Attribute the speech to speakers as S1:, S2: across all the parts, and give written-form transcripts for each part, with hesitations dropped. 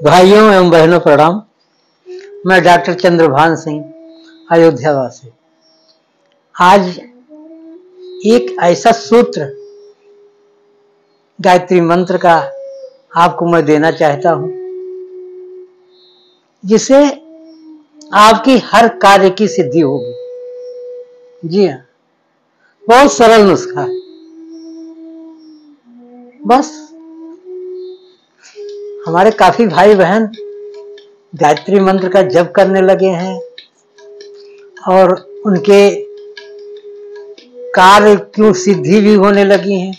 S1: भाइयों एवं बहनों प्रणाम। मैं डॉक्टर चंद्रभान सिंह, अयोध्या वासी। आज एक ऐसा सूत्र गायत्री मंत्र का आपको मैं देना चाहता हूं जिससे आपकी हर कार्य की सिद्धि होगी। जी हाँ, बहुत सरल नुस्खा है। बस हमारे काफी भाई बहन गायत्री मंत्र का जप करने लगे हैं और उनके कार्य की सिद्धि भी होने लगी है।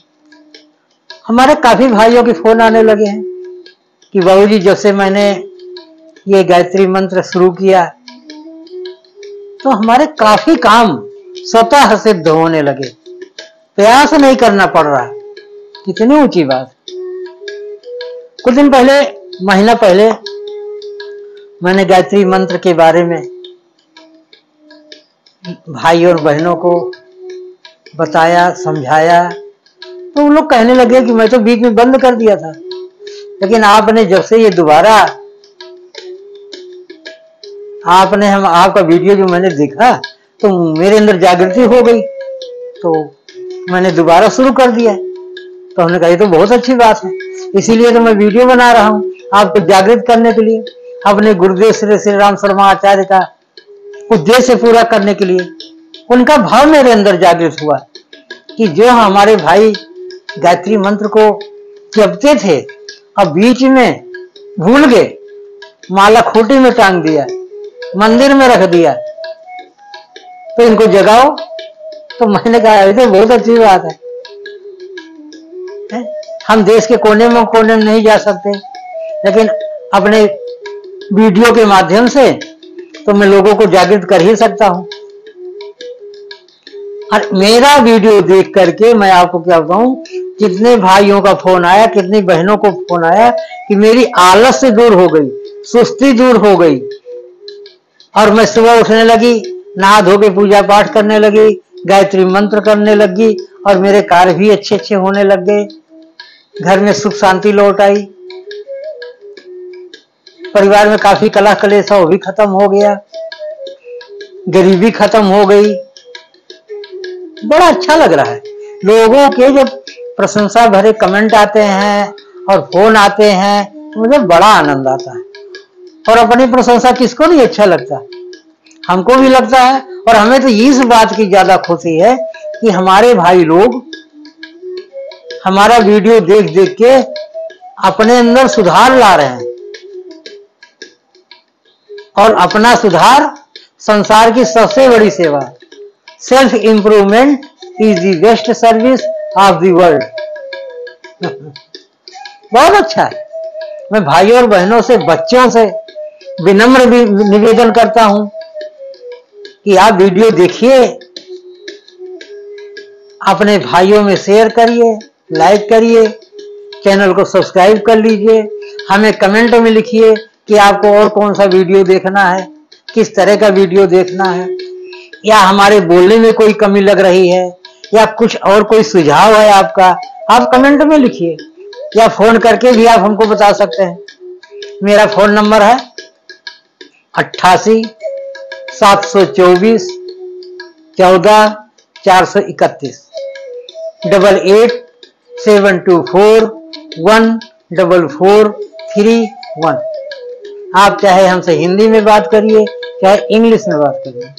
S1: हमारे काफी भाइयों के फोन आने लगे हैं कि बाबूजी, जब से मैंने ये गायत्री मंत्र शुरू किया तो हमारे काफी काम स्वतः सिद्ध होने लगे, प्रयास नहीं करना पड़ रहा। कितनी ऊंची बात। कुछ दिन पहले, महीना पहले, मैंने गायत्री मंत्र के बारे में भाई और बहनों को बताया, समझाया, तो उन लोग कहने लगे कि मैं तो बीच में बंद कर दिया था, लेकिन आपने जब से ये दोबारा आपका वीडियो जो मैंने देखा तो मेरे अंदर जागृति हो गई, तो मैंने दोबारा शुरू कर दिया। तो हमने कहा ये तो बहुत अच्छी बात है, इसीलिए तो मैं वीडियो बना रहा हूँ आपको जागृत करने के लिए, अपने गुरुदेव श्री राम शर्मा आचार्य का उद्देश्य पूरा करने के लिए। उनका भाव मेरे अंदर जागृत हुआ कि जो हमारे भाई गायत्री मंत्र को जपते थे अब बीच में भूल गए, माला खूंटी में टांग दिया, मंदिर में रख दिया, तो इनको जगाओ। तो मैंने कहा ये तो बहुत अच्छी बात है। हम देश के कोने में नहीं जा सकते, लेकिन अपने वीडियो के माध्यम से तो मैं लोगों को जागृत कर ही सकता हूं। और मेरा वीडियो देख करके मैं आपको क्या बताऊं, कितने भाइयों का फोन आया, कितनी बहनों को फोन आया कि मेरी आलस्य दूर हो गई, सुस्ती दूर हो गई, और मैं सुबह उठने लगी, नहा धो के पूजा पाठ करने लगी, गायत्री मंत्र करने लगी, और मेरे कार्य भी अच्छे अच्छे होने लग गए। घर में सुख शांति लौट आई, परिवार में काफी कलह कलेश वो भी खत्म हो गया, गरीबी खत्म हो गई। बड़ा अच्छा लग रहा है। लोगों के जब प्रशंसा भरे कमेंट आते हैं और फोन आते हैं तो मुझे बड़ा आनंद आता है। और अपनी प्रशंसा किसको नहीं अच्छा लगता, हमको भी लगता है। और हमें तो इस बात की ज्यादा खुशी है कि हमारे भाई लोग हमारा वीडियो देख देख के अपने अंदर सुधार ला रहे हैं, और अपना सुधार संसार की सबसे बड़ी सेवा। Self improvement is the best service of the world. बहुत अच्छा है। मैं भाइयों और बहनों से, बच्चों से विनम्र भी निवेदन करता हूं कि आप वीडियो देखिए, अपने भाइयों में शेयर करिए, लाइक करिए, चैनल को सब्सक्राइब कर लीजिए, हमें कमेंट में लिखिए कि आपको और कौन सा वीडियो देखना है, किस तरह का वीडियो देखना है, या हमारे बोलने में कोई कमी लग रही है, या कुछ और कोई सुझाव है आपका, आप कमेंट में लिखिए, या फोन करके भी आप हमको बता सकते हैं। मेरा फोन नंबर है 88 724 14 431, 88 724 14431। आप चाहे हमसे हिंदी में बात करिए, चाहे इंग्लिश में बात करिए।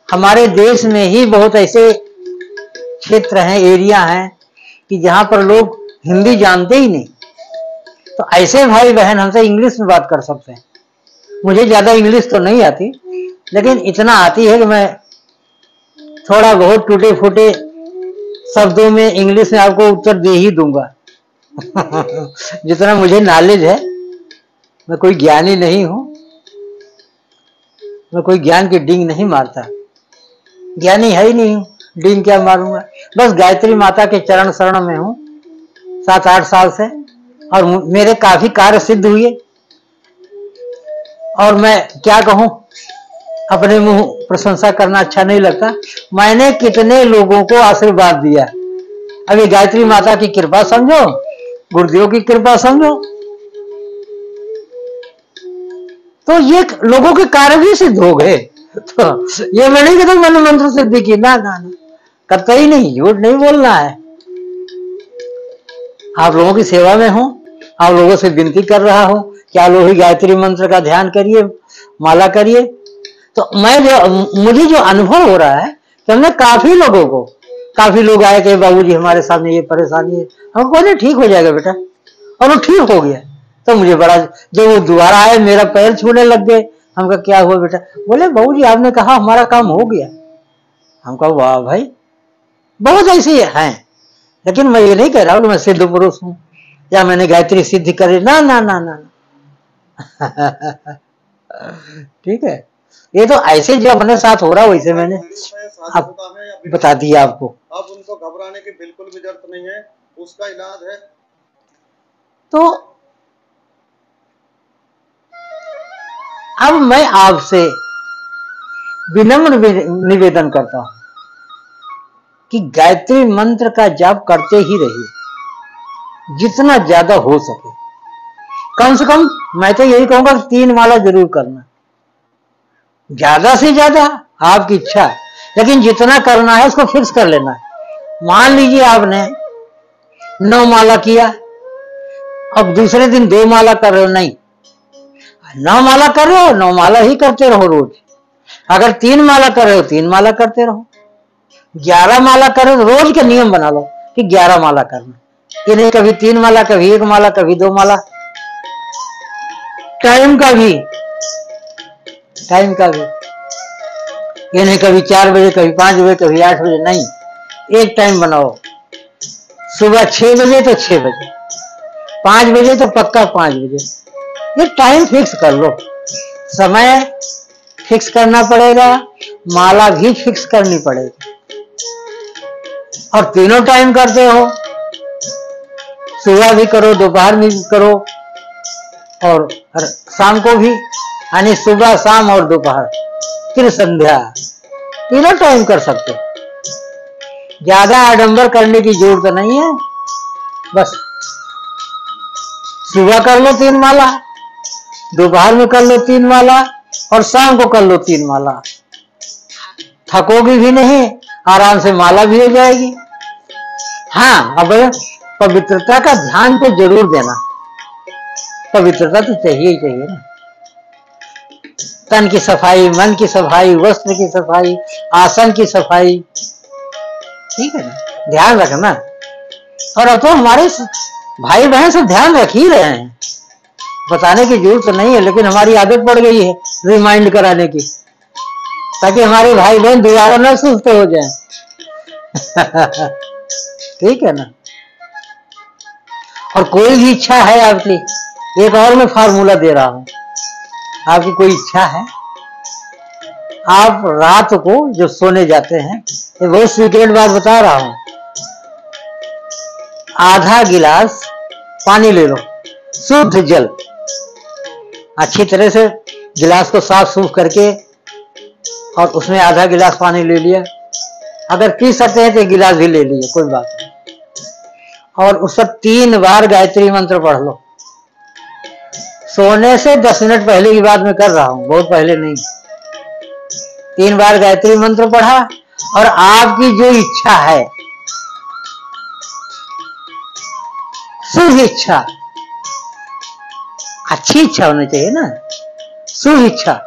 S1: हमारे देश में ही बहुत ऐसे क्षेत्र हैं, एरिया हैं कि जहां पर लोग हिंदी जानते ही नहीं, तो ऐसे भाई बहन हमसे इंग्लिश में बात कर सकते हैं। मुझे ज्यादा इंग्लिश तो नहीं आती, लेकिन इतना आती है कि मैं थोड़ा बहुत टूटे फूटे शब्दों में इंग्लिश में आपको उत्तर दे ही दूंगा। जितना मुझे नॉलेज है। मैं कोई ज्ञानी नहीं हूं, मैं कोई ज्ञान की डींग नहीं मारता, ज्ञानी है ही नहीं हूं, डींग क्या मारूंगा। बस गायत्री माता के चरण शरण में हूं 7-8 साल से, और मेरे काफी कार्य सिद्ध हुए। और मैं क्या कहूं, अपने मुंह प्रशंसा करना अच्छा नहीं लगता। मैंने कितने लोगों को आशीर्वाद दिया। अब ये गायत्री माता की कृपा समझो, गुरुदेव की कृपा समझो, तो ये लोगों के कार्य भी सिद्ध हो गए। तो ये मैं नहीं कहता मैंने मंत्र सिद्धि की, ना ना ना, कतई नहीं, झूठ नहीं बोलना है। आप लोगों की सेवा में हूं, आप लोगों से विनती कर रहा हूं कि आप लोग गायत्री मंत्र का ध्यान करिए, माला करिए। तो मुझे जो अनुभव हो रहा है कि हमने काफी लोग आए कि बाबूजी हमारे सामने ये परेशानी है, हम बोले ठीक हो जाएगा बेटा, और वो ठीक हो गया। तो मुझे बड़ा, जब वो दोबारा आए मेरा पैर छूने लग गए, हम कहा क्या हुआ बेटा, बोले बाबूजी आपने कहा हमारा काम हो गया। हम कहा वाह भाई, बहुत ऐसे हैं। लेकिन मैं ये नहीं कह रहा हूं कि मैं सिद्ध पुरुष हूं या मैंने गायत्री सिद्धि करे, ना ना ना ना। ठीक है, ये तो ऐसे जो अपने साथ हो रहा है वैसे मैंने अब बता दिया आपको।
S2: अब उनको घबराने की बिल्कुल भी जरूरत नहीं है, उसका इलाज है।
S1: तो अब मैं आपसे विनम्र निवेदन करता हूं कि गायत्री मंत्र का जाप करते ही रहिए, जितना ज्यादा हो सके। कम से कम मैं तो यही कहूंगा 3 माला जरूर करना, ज्यादा से ज्यादा आपकी इच्छा है, लेकिन जितना करना है उसको फिक्स कर लेना है। मान लीजिए आपने 9 माला किया, अब दूसरे दिन 2 माला कर रहे हो, नहीं, 9 माला कर रहे हो 9 माला ही करते रहो रोज। अगर 3 माला कर रहे हो 3 माला करते रहो, 11 माला करो, रोज का नियम बना लो कि 11 माला करना, ये नहीं कभी 3 माला, कभी 1 माला, कभी 2 माला। टाइम का भी ये नहीं कभी 4 बजे, कभी 5 बजे, कभी 8 बजे, नहीं, एक टाइम बनाओ। सुबह 6 बजे तो 6 बजे, 5 बजे तो पक्का 5 बजे, ये टाइम फिक्स कर लो। समय फिक्स करना पड़ेगा, माला भी फिक्स करनी पड़ेगी, और तीनों टाइम करते हो, सुबह भी करो, दोपहर में भी करो, और शाम को भी, यानी सुबह शाम और दोपहर, फिर संध्या, तीनों टाइम कर सकते हो। ज्यादा आडंबर करने की जरूरत नहीं है, बस सुबह कर लो 3 माला, दोपहर में कर लो 3 माला, और शाम को कर लो 3 माला। थकोगी भी नहीं, आराम से माला भी हो जाएगी। हाँ, अब पवित्रता का ध्यान तो जरूर देना, पवित्रता तो चाहिए ही चाहिए ना। तन की सफाई, मन की सफाई, वस्त्र की सफाई, आसन की सफाई, ठीक है ना, ध्यान रखना। और अब तो हमारे भाई बहन सब ध्यान रख ही रहे हैं, बताने की जरूरत तो नहीं है, लेकिन हमारी आदत पड़ गई है रिमाइंड कराने की, ताकि हमारे भाई बहन दोबारा न सुस्त हो जाएं। ठीक है ना। और कोई भी इच्छा है आपकी, एक और मैं फार्मूला दे रहा हूं, आपकी कोई इच्छा है, आप रात को जो सोने जाते हैं, ये बहुत सीक्रेट बात बता रहा हूं, आधा गिलास पानी ले लो, शुद्ध जल, अच्छी तरह से गिलास को साफ सूफ करके, और उसमें आधा गिलास पानी ले लिया, अगर पी सकते हैं तो 1 गिलास भी ले लीजिए, कोई बात नहीं, और उस पर 3 बार गायत्री मंत्र पढ़ लो। सोने से 10 मिनट पहले की बात मैं कर रहा हूं, बहुत पहले नहीं। 3 बार गायत्री मंत्र पढ़ा, और आपकी जो इच्छा है, शुभ इच्छा, अच्छी इच्छा होनी चाहिए ना, शुभ इच्छा,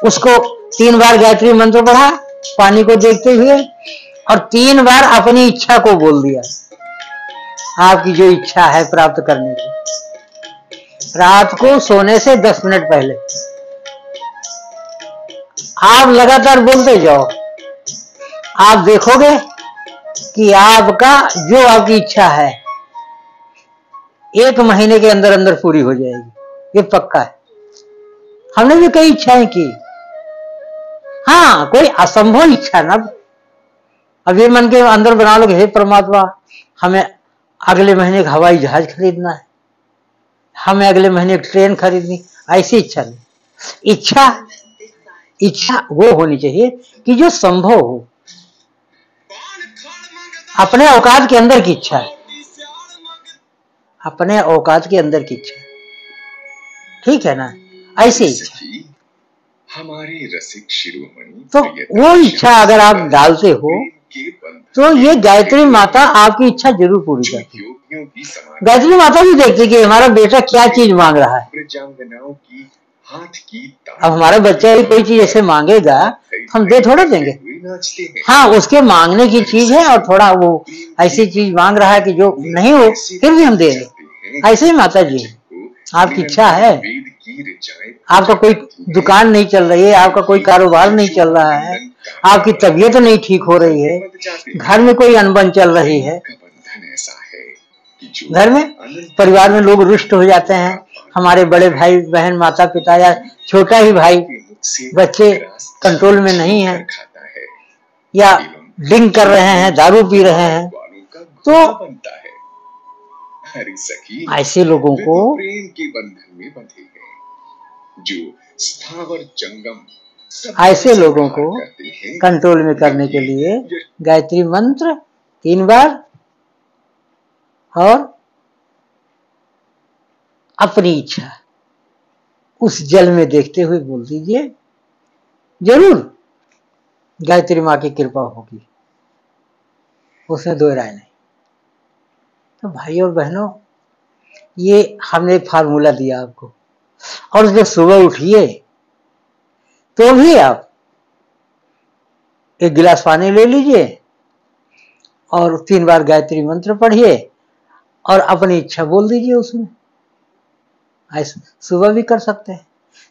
S1: उसको 3 बार गायत्री मंत्र पढ़ा, पानी को देखते हुए, और 3 बार अपनी इच्छा को बोल दिया, आपकी जो इच्छा है प्राप्त करने की। रात को सोने से 10 मिनट पहले आप लगातार बोलते जाओ, आप देखोगे कि आपका जो आपकी इच्छा है 1 महीने के अंदर अंदर पूरी हो जाएगी, ये पक्का है। हमने भी कई इच्छाएं की, हाँ, कोई असंभव इच्छा ना, अब ये मन के अंदर बना लो कि हे परमात्मा, हमें अगले महीने एक हवाई जहाज खरीदना है, हमें अगले महीने एक ट्रेन खरीदनी, ऐसी इच्छा नहीं। इच्छा वो होनी चाहिए कि जो संभव हो, अपने औकात के अंदर की इच्छा है, अपने औकात के अंदर की इच्छा, ठीक है ना। ऐसी इच्छा।
S3: सखी, हमारे रसिक शिरोमणि
S1: तो वो इच्छा अगर आप डालते हो तो ये गायत्री माता आपकी इच्छा जरूर पूरी करती है। गायत्री माता भी देखती कि हमारा बेटा क्या चीज मांग रहा है। अब हमारा बच्चा ही कोई चीज ऐसे मांगेगा तो हम दे थोड़ा देंगे। हाँ, उसके मांगने की चीज है और थोड़ा वो ऐसी चीज मांग रहा है कि जो नहीं हो फिर भी हम देंगे। ऐसे ही माता जी आपकी इच्छा है, आपका कोई दुकान नहीं चल रही है, आपका कोई कारोबार नहीं चल रहा है, आपकी तबीयत नहीं ठीक हो रही है, घर में कोई अनबन चल रही है, घर में परिवार में लोग रुष्ट हो जाते हैं, हमारे बड़े भाई बहन माता पिता या छोटा ही भाई बच्चे कंट्रोल में नहीं है या ड्रिंक कर रहे हैं, दारू पी रहे हैं, तो ऐसे लोगों को
S3: प्रेम के बंधन में बंधे हैं, जो स्थावर जंगम
S1: ऐसे लोगों को कंट्रोल में करने के लिए गायत्री मंत्र 3 बार और अपनी इच्छा उस जल में देखते हुए बोल दीजिए, जरूर गायत्री माँ की कृपा होगी, उसमें दो राय नहीं। तो भाई और बहनों, ये हमने फार्मूला दिया आपको, और जब सुबह उठिए तो भी आप 1 गिलास पानी ले लीजिए और 3 बार गायत्री मंत्र पढ़िए और अपनी इच्छा बोल दीजिए उसमें। ऐसा सुबह भी कर सकते हैं,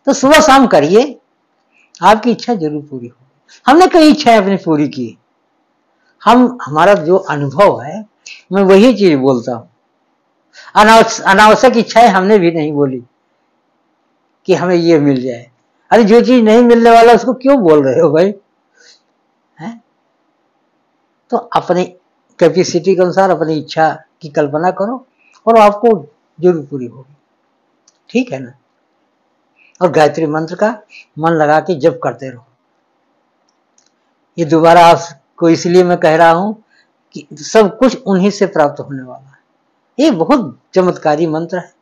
S1: तो सुबह शाम करिए, आपकी इच्छा जरूर पूरी होगी। हमने कई इच्छाएं अपनी पूरी की, हमारा जो अनुभव है मैं वही चीज बोलता हूँ। अनावश्यक इच्छाएं हमने भी नहीं बोली कि हमें ये मिल जाए। अरे जो चीज नहीं मिलने वाला उसको क्यों बोल रहे हो भाई, है? तो अपनी कैपेसिटी के अनुसार अपनी इच्छा की कल्पना करो और आपको जरूर पूरी होगी, ठीक है ना। और गायत्री मंत्र का मन लगा के जप करते रहो। ये दोबारा आपको इसलिए मैं कह रहा हूं कि सब कुछ उन्हीं से प्राप्त होने वाला है। ये बहुत चमत्कारी मंत्र है,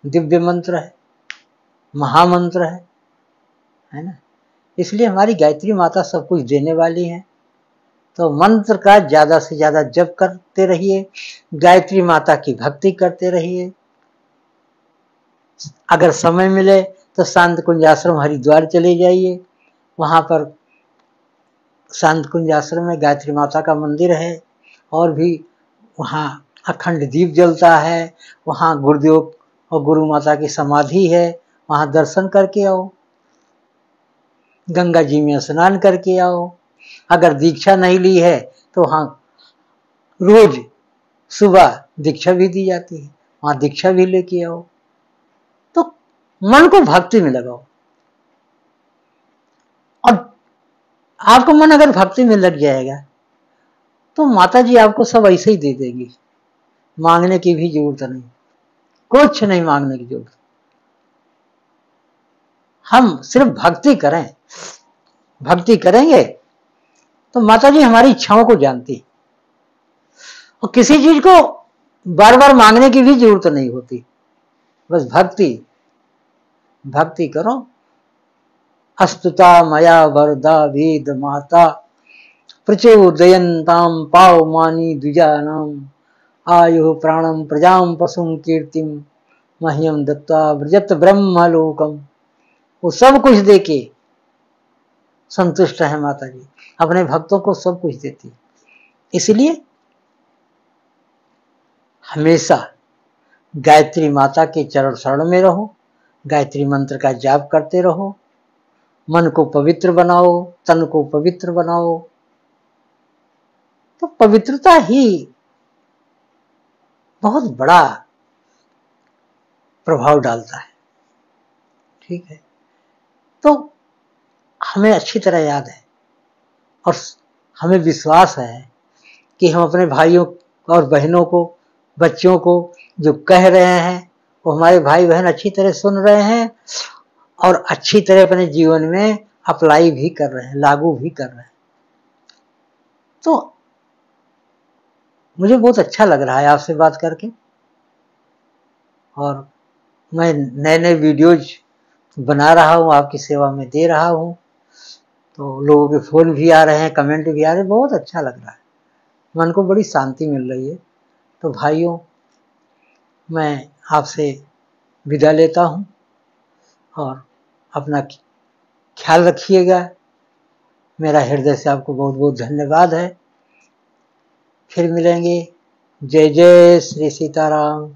S1: दिव्य मंत्र है, महामंत्र है ना। इसलिए हमारी गायत्री माता सब कुछ देने वाली है। तो मंत्र का ज्यादा से ज्यादा जप करते रहिए, गायत्री माता की भक्ति करते रहिए। अगर समय मिले तो शांत कुंज आश्रम हरिद्वार चले जाइए, वहां पर शांत कुंज आश्रम में गायत्री माता का मंदिर है और भी वहां अखंड दीप जलता है, वहां गुरुदेव और गुरु माता की समाधि है, वहां दर्शन करके आओ, गंगा जी में स्नान करके आओ। अगर दीक्षा नहीं ली है तो वहां रोज सुबह दीक्षा भी दी जाती है, वहां दीक्षा भी लेके आओ। तो मन को भक्ति में लगाओ और आपको मन अगर भक्ति में लग जाएगा तो माता जी आपको सब ऐसे ही दे देगी, मांगने की भी जरूरत नहीं, कुछ नहीं मांगने की जरूरत। हम सिर्फ भक्ति करें, भक्ति करेंगे तो माता जी हमारी इच्छाओं को जानती और किसी चीज को बार बार मांगने की भी जरूरत नहीं होती। बस भक्ति करो। अस्तुता मया वरदा वेद माता प्रचोदयन्ताम पावमानी द्विजानाम आयु प्राणम प्रजाम पशुम कीर्तिम मह्यम दत्ता व्रजत ब्रह्मलोकम। वो सब कुछ देके संतुष्ट है माता जी, अपने भक्तों को सब कुछ देती है। इसलिए हमेशा गायत्री माता के चरण शरण में रहो, गायत्री मंत्र का जाप करते रहो, मन को पवित्र बनाओ, तन को पवित्र बनाओ, तो पवित्रता ही बहुत बड़ा प्रभाव डालता है, ठीक है। तो हमें अच्छी तरह याद है और हमें विश्वास है कि हम अपने भाइयों और बहनों को, बच्चों को जो कह रहे हैं वो हमारे भाई बहन अच्छी तरह सुन रहे हैं और अच्छी तरह अपने जीवन में अप्लाई भी कर रहे हैं, लागू भी कर रहे हैं। तो मुझे बहुत अच्छा लग रहा है आपसे बात करके, और मैं नए नए वीडियोज बना रहा हूँ, आपकी सेवा में दे रहा हूँ। तो लोगों के फोन भी आ रहे हैं, कमेंट भी आ रहे हैं, बहुत अच्छा लग रहा है, मन को बड़ी शांति मिल रही है। तो भाइयों, मैं आपसे विदा लेता हूँ और अपना ख्याल रखिएगा। मेरा हृदय से आपको बहुत बहुत धन्यवाद है। फिर मिलेंगे। जय जय श्री सीताराम।